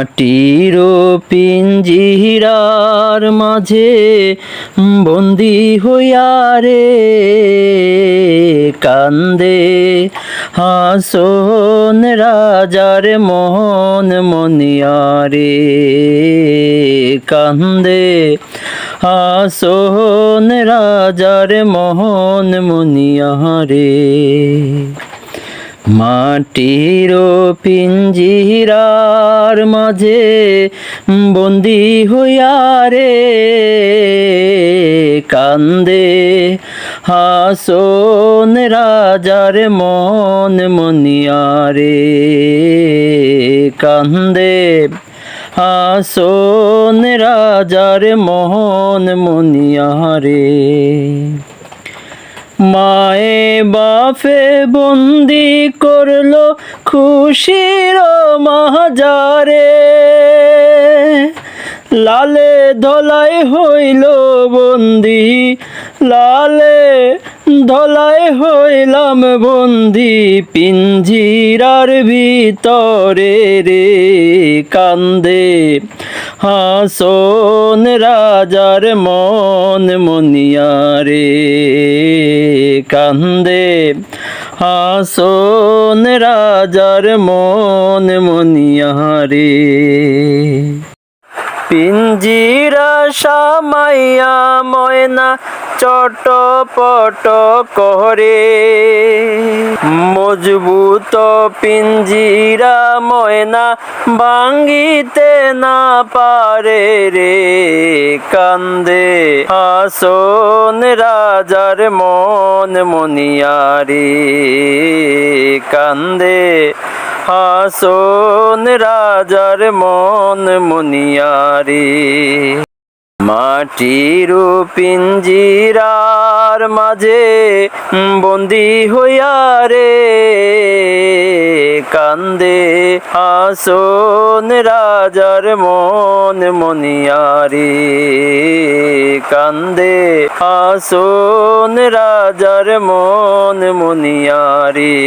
মাটির পিঞ্জিরার মাঝে বন্দি হইয়া রে কান্দে হাসন রাজার মন মনিয়া রে কান্দে হাসন রাজার মোহন মনিয়া রে। মাটির পিঞ্জিরার মাঝে বন্দি হইয়া রে কান্দে হাসন রাজার মন মনিয়া রে কান্দে হাসন রাজার মোহন মনিয়া রে। মায়ে বাপে বন্দি করলো খুশির মাজারে লালে ধলাই হইল বন্দি লালে ধলাই হইলাম বন্দি পিঞ্জিরার ভিতরে রে কান্দে হাসন রাজার মন মনিয়া রে কান্দে হাসন রাজার মন মনিয়া রে। পিঞ্জিরা সামাইয়া ময়না চটপট করে মজবুত পিঞ্জিরা ময়না ভাঙ্গিতে না পারে রে কান্দে হাসন রাজার মন মনিয়া রে কান্দে হাসন রাজার মন মনিয়া রে। মাটির পিঞ্জিরার মাঝে বন্দি হইয়া রে কান্দে হাসন রাজার মন মনিয়া রে কান্দে হাসন রাজার মন মনিয়া রে।